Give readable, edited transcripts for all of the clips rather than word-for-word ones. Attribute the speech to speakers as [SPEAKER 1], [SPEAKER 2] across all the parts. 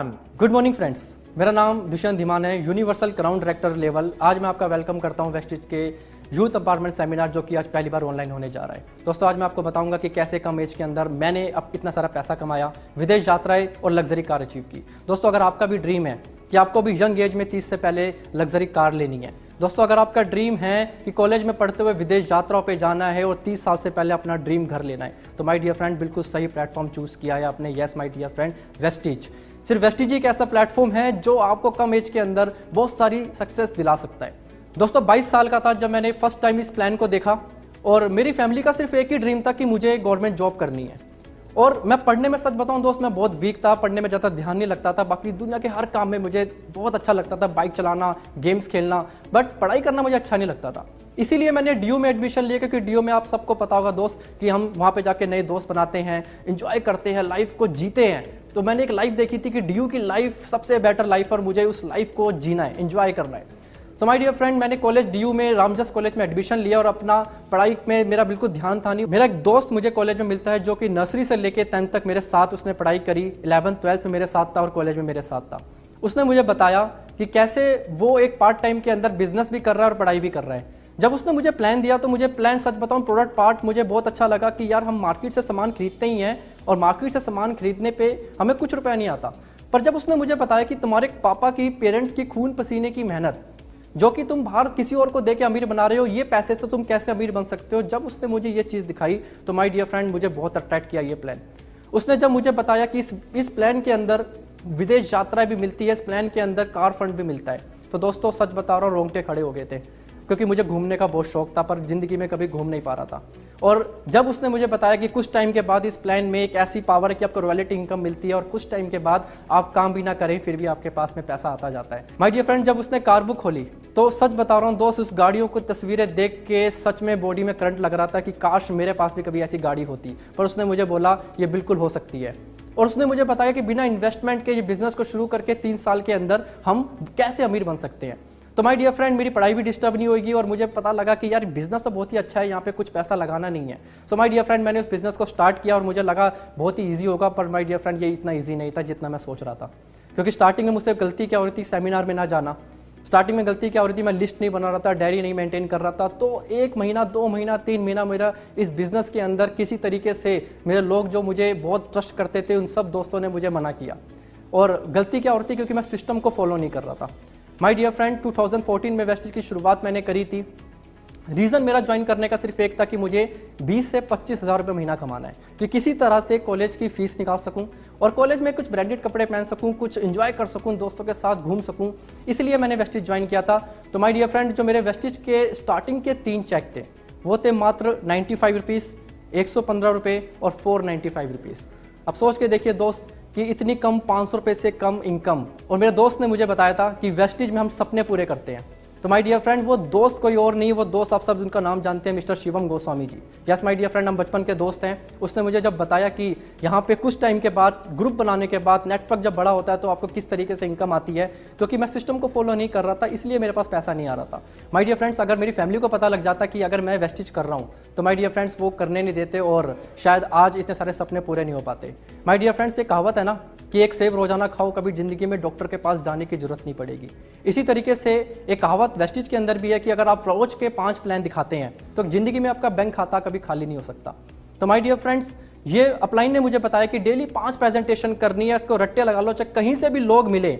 [SPEAKER 1] Good morning friends, मेरा नाम दुष्यंत धीमान है, यूनिवर्सल क्राउन डायरेक्टर लेवल। आज मैं आपका वेलकम करता हूं वेस्टिज के यूथ अपार्टमेंट सेमिनार, जो कि आज पहली बार ऑनलाइन होने जा रहा है। दोस्तों, आज मैं आपको बताऊंगा कि कैसे कम एज के अंदर मैंने अब इतना सारा पैसा कमाया, विदेश यात्राएं और लग्जरी कार अचीव की। दोस्तों, अगर आपका भी ड्रीम है कि आपको भी यंग एज में 30 से पहले लग्जरी कार लेनी है, दोस्तों अगर आपका ड्रीम है कि कॉलेज में पढ़ते हुए विदेश यात्राओं पे जाना है और 30 साल से पहले अपना ड्रीम घर लेना है, तो माय डियर फ्रेंड बिल्कुल सही प्लेटफॉर्म चूज़ किया है आपने। Yes my dear friend, Vestige. सिर्फ वेस्टिज एक ऐसा प्लेटफॉर्म है जो आपको कम एज के अंदर बहुत सारी सक्सेस दिला सकता है। दोस्तों, 22 साल का था जब मैंने फर्स्ट टाइम इस प्लान को देखा और मेरी फैमिली का सिर्फ एक ही ड्रीम था कि मुझे गवर्नमेंट जॉब करनी है। और मैं पढ़ने में, सच बताऊं दोस्त, मैं बहुत वीक था, पढ़ने में ज़्यादा ध्यान नहीं लगता था। बाकी दुनिया के हर काम में मुझे बहुत अच्छा लगता था, बाइक चलाना, गेम्स खेलना, बट पढ़ाई करना मुझे अच्छा नहीं लगता था। इसीलिए मैंने डीयू में एडमिशन लिया, क्योंकि डीयू में आप सबको पता होगा दोस्त कि हम वहाँ पे जाके नए दोस्त बनाते हैं, इंजॉय करते हैं, लाइफ को जीते हैं। तो मैंने एक लाइफ देखी थी कि डीयू की लाइफ सबसे बेटर लाइफ, और मुझे उस लाइफ को जीना है, इंजॉय करना है। सो माय डियर फ्रेंड, मैंने कॉलेज डीयू में, रामजस कॉलेज में एडमिशन लिया और अपना पढ़ाई में मेरा बिल्कुल ध्यान था नहीं। मेरा एक दोस्त मुझे कॉलेज में मिलता है जो कि नर्सरी से लेके 10th तक मेरे साथ उसने पढ़ाई करी, 11th 12th में मेरे साथ था और कॉलेज में मेरे साथ था। उसने मुझे बताया कि कैसे वो एक पार्ट टाइम के अंदर बिजनेस भी कर रहा है और पढ़ाई भी कर रहा है। जब उसने मुझे प्लान दिया तो मुझे प्लान, सच बताऊं, प्रोडक्ट पार्ट मुझे बहुत अच्छा लगा कि यार हम मार्केट से सामान खरीदते ही हैं और मार्केट से सामान खरीदने पे हमें कुछ रुपया नहीं आता। पर जब उसने मुझे बताया कि तुम्हारे पापा की, पेरेंट्स की खून पसीने की मेहनत, जो कि तुम बाहर किसी और को देके अमीर बना रहे हो, ये पैसे से तुम कैसे अमीर बन सकते हो, जब उसने मुझे ये चीज़ दिखाई तो माय डियर फ्रेंड मुझे बहुत अट्रैक्ट किया ये प्लान। उसने जब मुझे बताया कि इस प्लान के अंदर विदेश यात्राएं भी मिलती है, इस प्लान के अंदर कार फंड भी मिलता है, तो दोस्तों सच बता रहा हूँ, रोंगटे खड़े हो गए थे, क्योंकि मुझे घूमने का बहुत शौक था, पर ज़िंदगी में कभी घूम नहीं पा रहा था। और जब उसने मुझे बताया कि कुछ टाइम के बाद इस प्लान में एक ऐसी पावर है कि आपको रॉयल्टी इनकम मिलती है और कुछ टाइम के बाद आप काम भी ना करें फिर भी आपके पास में पैसा आता जाता है। माय डियर फ्रेंड, जब उसने कार बुक खोली तो सच बता रहा हूँ दोस्त, उस गाड़ियों को तस्वीरें देख के सच में बॉडी में करंट लग रहा था कि काश मेरे पास भी कभी ऐसी गाड़ी होती। पर उसने मुझे बोला ये बिल्कुल हो सकती है, और उसने मुझे बताया कि बिना इन्वेस्टमेंट के ये बिजनेस को शुरू करके 3 साल के अंदर हम कैसे अमीर बन सकते हैं। तो माय डियर फ्रेंड, मेरी पढ़ाई भी डिस्टर्ब नहीं होगी और मुझे पता लगा कि यार बिजनेस तो बहुत ही अच्छा है, यहाँ पे कुछ पैसा लगाना नहीं है। सो माय डियर फ्रेंड, मैंने उस बिजनेस को स्टार्ट किया और मुझे लगा बहुत ही ईजी होगा, पर माय डियर फ्रेंड ये इतना ईजी नहीं था जितना मैं सोच रहा था। क्योंकि स्टार्टिंग में मुझसे गलती क्या हो रही थी, सेमिनार में ना जाना। स्टार्टिंग में गलती क्या हो रही थी, मैं लिस्ट नहीं बना रहा था, डायरी नहीं मेंटेन कर रहा था। तो 1 महीना, 2 महीना, 3 महीना मेरा इस बिज़नेस के अंदर किसी तरीके से मेरे लोग जो मुझे बहुत ट्रस्ट करते थे, उन सब दोस्तों ने मुझे मना किया। और गलती क्या हो रही थी, क्योंकि मैं सिस्टम को फॉलो नहीं कर रहा था। माय डियर फ्रेंड, 2014 में वेस्टिज की शुरुआत मैंने करी थी। रीज़न मेरा ज्वाइन करने का सिर्फ एक था कि मुझे 20 से 25 हज़ार रुपये महीना कमाना है, कि किसी तरह से कॉलेज की फ़ीस निकाल सकूं और कॉलेज में कुछ ब्रांडेड कपड़े पहन सकूं, कुछ एंजॉय कर सकूं, दोस्तों के साथ घूम सकूं। इसलिए मैंने वेस्टिज ज्वाइन किया था। तो माय डियर फ्रेंड, जो मेरे वेस्टिज के स्टार्टिंग के 3 चेक थे वो थे मात्र 95 रुपीज़, 115 रुपये और 495 रुपीज़। अब सोच के देखिए दोस्त कि इतनी कम, 500 रुपये से कम इनकम। और मेरे दोस्त ने मुझे बताया था कि वेस्टिज में हम सपने पूरे करते हैं। तो माय डियर फ्रेंड, वो दोस्त कोई और नहीं, वो दोस्त आप सब उनका नाम जानते हैं, mister Shivam Goswami ji. Yes my dear friend, हम बचपन के दोस्त हैं। उसने मुझे जब बताया कि यहाँ पे कुछ टाइम के बाद, ग्रुप बनाने के बाद, नेटवर्क जब बड़ा होता है तो आपको किस तरीके से इनकम आती है, क्योंकि मैं सिस्टम को फॉलो नहीं कर रहा था, इसलिए मेरे पास पैसा नहीं आ रहा था। माय डियर फ्रेंड्स, अगर मेरी फैमिली को पता लग जाता कि अगर मैं वेस्टिज कर रहा हूँ तो माय डियर फ्रेंड्स वो करने नहीं देते और शायद आज इतने सारे सपने पूरे नहीं हो पाते। माय डियर फ्रेंड्स, एक कहावत है ना कि एक सेब रोजाना खाओ, कभी जिंदगी में डॉक्टर के पास जाने की जरूरत नहीं पड़ेगी। इसी तरीके से एक कहावत वेस्टिज के अंदर भी है कि अगर आप रोज के 5 प्लान दिखाते हैं तो जिंदगी में आपका बैंक खाता कभी खाली नहीं हो सकता। तो माय डियर फ्रेंड्स, ये अपलाइन ने मुझे बताया कि डेली 5 प्रेजेंटेशन करनी है, इसको रट्टे लगा लो, चाहे कहीं से भी लोग मिले,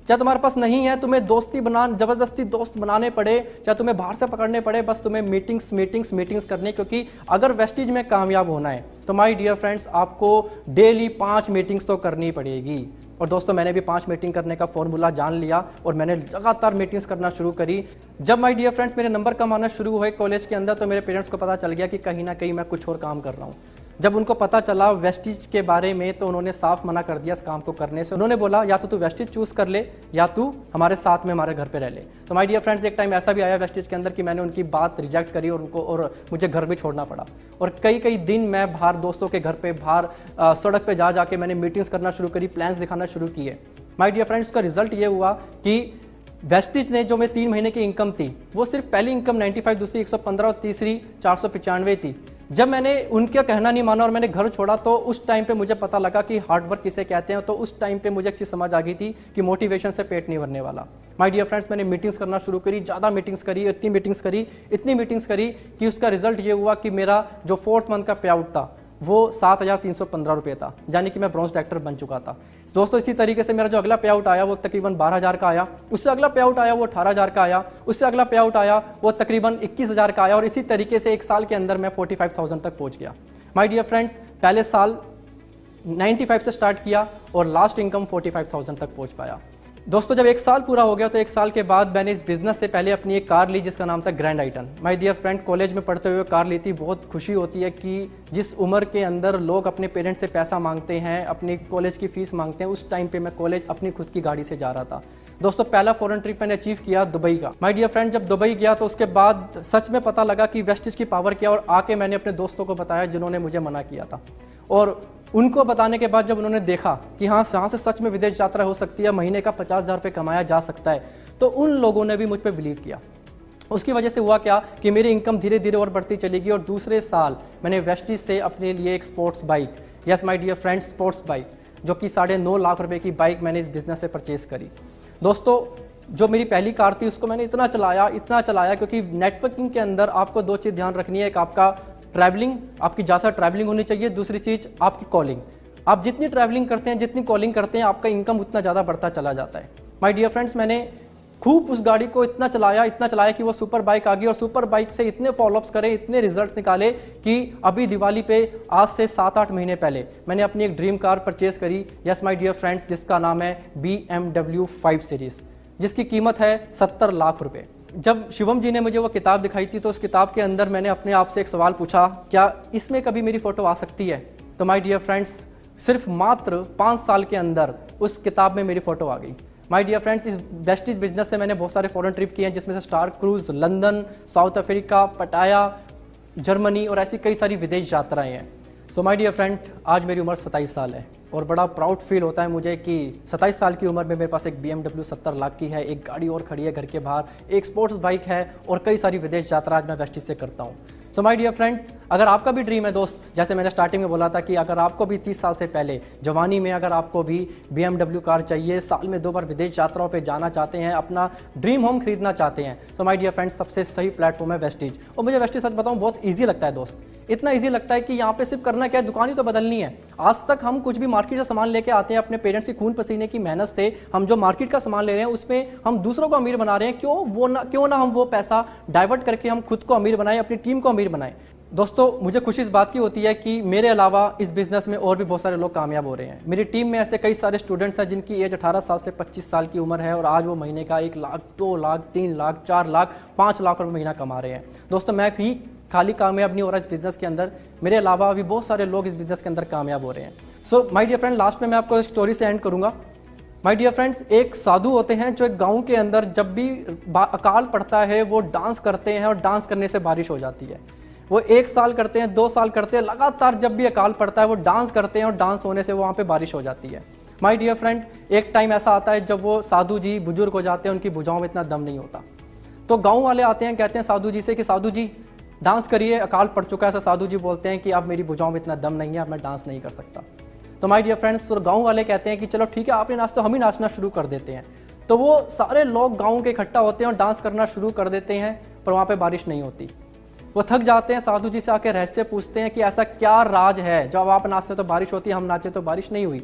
[SPEAKER 1] चाहे तुम्हारे पास नहीं है, तुम्हें दोस्ती जबरदस्ती दोस्त बनाने पड़े, चाहे तुम्हें बाहर से पकड़ने पड़े, बस तुम्हें मीटिंग्स करनी, क्योंकि अगर वेस्टिज में कामयाब होना है तो माय डियर फ्रेंड्स आपको डेली 5 मीटिंग्स तो करनी पड़ेगी। और दोस्तों, मैंने भी 5 मीटिंग करने का फॉर्मूला जान लिया और मैंने लगातार मीटिंग्स करना शुरू करी। जब माय डियर फ्रेंड्स मेरे नंबर कम आना शुरू हुए कॉलेज के अंदर, तो मेरे पेरेंट्स को पता चल गया कि कहीं ना कहीं मैं कुछ और काम कर रहा हूँ। जब उनको पता चला वेस्टिज के बारे में तो उन्होंने साफ मना कर दिया इस काम को करने से। उन्होंने बोला या तो तू वेस्टिज चूज कर ले या तू हमारे साथ में हमारे घर पे रह ले। तो माय डियर फ्रेंड्स, एक टाइम ऐसा भी आया वेस्टिज के अंदर कि मैंने उनकी बात रिजेक्ट करी और मुझे घर भी छोड़ना पड़ा। और कई दिन मैं बाहर दोस्तों के घर पे, बाहर सड़क पे जाके मैंने मीटिंग्स करना शुरू करी, प्लान्स दिखाना शुरू किए। माय डियर फ्रेंड्स, का रिजल्ट ये हुआ कि वेस्टिज ने जो मैं 3 महीने की इनकम थी वो सिर्फ पहली इनकम 95, दूसरी 115 और तीसरी 495 थी। जब मैंने उनका कहना नहीं माना और मैंने घर छोड़ा तो उस टाइम पे मुझे पता लगा कि हार्डवर्क किसे कहते हैं। तो उस टाइम पे मुझे एक चीज़ समझ आ गई थी कि मोटिवेशन से पेट नहीं भरने वाला। माय डियर फ्रेंड्स, मैंने मीटिंग्स करना शुरू करी, ज़्यादा मीटिंग्स करी, इतनी मीटिंग्स करी कि उसका रिजल्ट ये हुआ कि मेरा जो 4th मंथ का पे आउट था वो 7,315 रुपये था, यानी कि मैं ब्रॉन्ज डायरेक्टर बन चुका था। दोस्तों इसी तरीके से मेरा जो अगला पे आउट आया वो तकरीबन 12,000 का आया, उससे अगला पे आउट आया वो 18,000 का आया, उससे अगला पे आउट आया वो तकरीबन 21,000 का आया, और इसी तरीके से एक साल के अंदर मैं 45,000 तक पहुंच गया। माय डियर फ्रेंड्स, पहले साल 95 से स्टार्ट किया और लास्ट इनकम 45,000 तक पहुंच पाया। दोस्तों जब एक साल पूरा हो गया तो एक साल के बाद मैंने इस बिज़नेस से पहले अपनी एक कार ली जिसका नाम था Grand i ten. My dear friend, college में पढ़ते हुए कार ली थी। बहुत खुशी होती है कि जिस उम्र के अंदर लोग अपने पेरेंट्स से पैसा मांगते हैं, अपनी कॉलेज की फ़ीस मांगते हैं, उस टाइम पे मैं कॉलेज अपनी खुद की गाड़ी से जा रहा था। दोस्तों पहला फॉरेन ट्रिप मैंने अचीव किया दुबई का। माय डियर फ्रेंड, जब दुबई गया तो उसके बाद सच में पता लगा कि वेस्टिज की पावर क्या, और आके मैंने अपने दोस्तों को बताया जिन्होंने मुझे मना किया था, और उनको बताने के बाद जब उन्होंने देखा कि हाँ यहाँ से सच में विदेश यात्रा हो सकती है, महीने का 50,000 रुपये कमाया जा सकता है, तो उन लोगों ने भी मुझ पर बिलीव किया। उसकी वजह से हुआ क्या कि मेरी इनकम धीरे धीरे और बढ़ती चली गई, और दूसरे साल मैंने वेस्टिज से अपने लिए एक sports bike, yes my dear friends, sports bike, जो कि 9.5 लाख रुपए की बाइक मैंने इस बिज़नेस से परचेज़ करी। दोस्तों जो मेरी पहली कार थी उसको मैंने इतना चलाया क्योंकि नेटवर्किंग के अंदर आपको 2 चीज़ ध्यान रखनी है। एक आपका ट्रैवलिंग, आपकी ज़्यादा ट्रैवलिंग होनी चाहिए। दूसरी चीज़ आपकी कॉलिंग। आप जितनी ट्रैवलिंग करते हैं, जितनी कॉलिंग करते हैं, आपका इनकम उतना ज़्यादा बढ़ता चला जाता है। माय डियर फ्रेंड्स, मैंने खूब उस गाड़ी को इतना चलाया कि वो सुपर बाइक आ गई, और सुपर बाइक से इतने फॉलोअप्स करे, इतने रिजल्ट्स निकाले कि अभी दिवाली पे आज से 7-8 महीने पहले मैंने अपनी एक ड्रीम कार परचेज़ करी, यस माय डियर फ्रेंड्स, जिसका नाम है BMW 5 सीरीज़, जिसकी कीमत है 70 लाख रुपए। जब शिवम जी ने मुझे वो किताब दिखाई थी तो उस किताब के अंदर मैंने अपने आप से एक सवाल पूछा, क्या इसमें कभी मेरी फ़ोटो आ सकती है? तो माय डियर फ्रेंड्स, सिर्फ मात्र 5 साल के अंदर उस किताब में मेरी फ़ोटो आ गई। माय डियर फ्रेंड्स, इस वेस्टिज बिजनेस से मैंने बहुत सारे फॉरेन ट्रिप किए हैं, जिसमें से Star Cruise, London, South Africa, Pattaya, Germany, और ऐसी कई सारी विदेश यात्राएँ हैं। सो माय डियर फ्रेंड, आज मेरी उम्र 27 साल है, और बड़ा प्राउड फील होता है मुझे कि 27 साल की उम्र में मेरे पास एक BMW 70 लाख की है, एक गाड़ी और खड़ी है घर के बाहर, एक स्पोर्ट्स बाइक है, और कई सारी विदेश यात्रा आज मैं वेस्टिज से करता हूँ। सो माय डियर फ्रेंड, अगर आपका भी ड्रीम है दोस्त, जैसे मैंने स्टार्टिंग में बोला था कि अगर आपको भी 30 साल से पहले जवानी में अगर आपको भी BMW कार चाहिए, साल में 2 बार विदेश यात्राओं पे जाना चाहते हैं, अपना ड्रीम होम खरीदना चाहते हैं, सो माय डियर फ्रेंड्स, सबसे सही प्लेटफॉर्म है वेस्टिज। और मुझे वेस्टिज सच बताऊँ बहुत ईजी लगता है दोस्त, इतना ईजी लगता है कि यहाँ पे सिर्फ करना क्या है, दुकान ही तो बदलनी है। आज तक हम कुछ भी मार्केट से सामान लेके आते हैं, अपने पेरेंट्स की खून पसीने की मेहनत से हम जो मार्केट का सामान ले रहे हैं उसमें हम दूसरों को अमीर बना रहे हैं। क्यों ना हम वो पैसा डाइवर्ट करके हम खुद को अमीर बनाएं, अपनी टीम को अमीर बनाएं। दोस्तों मुझे खुशी इस बात की होती है कि मेरे अलावा इस बिज़नेस में और भी बहुत सारे लोग कामयाब हो रहे हैं। मेरी टीम में ऐसे कई सारे स्टूडेंट्स हैं जिनकी एज 18 साल से 25 साल की उम्र है, और आज वो महीने का 1 लाख, 2 लाख, 3 लाख, 4 लाख, 5 लाख रुपये महीना कमा रहे हैं। दोस्तों मैं ही खाली कामयाब नहीं हो रहा इस बिज़नेस के अंदर, मेरे अलावा भी बहुत सारे लोग इस बिज़नेस के अंदर कामयाब हो रहे हैं। So my dear friend, last में मैं आपको एक स्टोरी से एंड करूँगा। माय डियर फ्रेंड्स, एक साधु होते हैं जो एक गाँव के अंदर जब भी अकाल पड़ता है वो डांस करते हैं, और डांस करने से बारिश हो जाती है। वो 1 साल करते हैं, 2 साल करते हैं, लगातार जब भी अकाल पड़ता है वो डांस करते हैं, और डांस होने से वहाँ पे बारिश हो जाती है। माय डियर फ्रेंड, एक टाइम ऐसा आता है जब वो साधु जी बुजुर्ग हो जाते हैं, उनकी भुजाओं में इतना दम नहीं होता, तो गाँव वाले आते हैं, कहते हैं साधु जी से कि साधु जी डांस करिए, अकाल पड़ चुका है। ऐसा साधु जी बोलते हैं कि अब मेरी भुजाओं में इतना दम नहीं है, अब मैं डांस नहीं कर सकता। तो माय डियर फ्रेंड्स, तो गाँव वाले कहते हैं कि चलो ठीक है, आपने नाच तो हम ही नाचना शुरू कर देते हैं। तो वो सारे लोग गाँव के इकट्ठा होते हैं और डांस करना शुरू कर देते हैं, पर वहाँ पर बारिश नहीं होती। वो थक जाते हैं, साधु जी से आके रहस्य पूछते हैं कि ऐसा क्या राज है, जब आप नाचते तो बारिश होती है, हम नाचे तो बारिश नहीं हुई।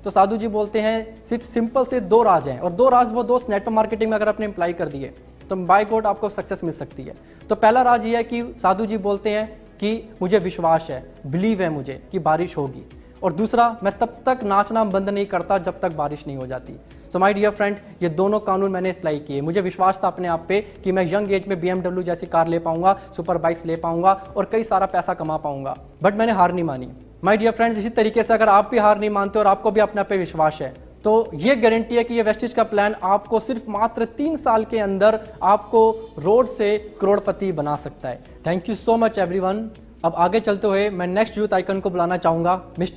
[SPEAKER 1] तो साधु जी बोलते हैं सिर्फ सिंपल से 2 राज हैं, और 2 राज वो दोस्त नेटवर्क मार्केटिंग में अगर आपने अप्लाई कर दिए तो बाय गॉड आपको सक्सेस मिल सकती है। तो पहला राज ये है कि साधु जी बोलते हैं कि मुझे विश्वास है, बिलीव है मुझे कि बारिश होगी, और दूसरा, मैं तब तक नाचना बंद नहीं करता जब तक बारिश नहीं हो जाती। सो माय डियर फ्रेंड, ये दोनों कानून मैंने अप्लाई किए। मुझे विश्वास था अपने आप पे कि मैं यंग एज में BMW जैसी कार ले पाऊंगा, सुपर बाइक्स ले पाऊंगा, और कई सारा पैसा कमा पाऊंगा, बट मैंने हार नहीं मानी। माय डियर फ्रेंड्स, इसी तरीके से अगर आप भी हार नहीं मानते और आपको भी अपने आप पे विश्वास है, तो ये गारंटी है कि ये वेस्टिज का प्लान आपको सिर्फ मात्र 3 साल के अंदर आपको रोड से करोड़पति बना सकता है। Thank you so much everyone. अब आगे चलते हुए मैं नेक्स्ट यूथ आइकन को बुलाना चाहूँगा, मिस्टर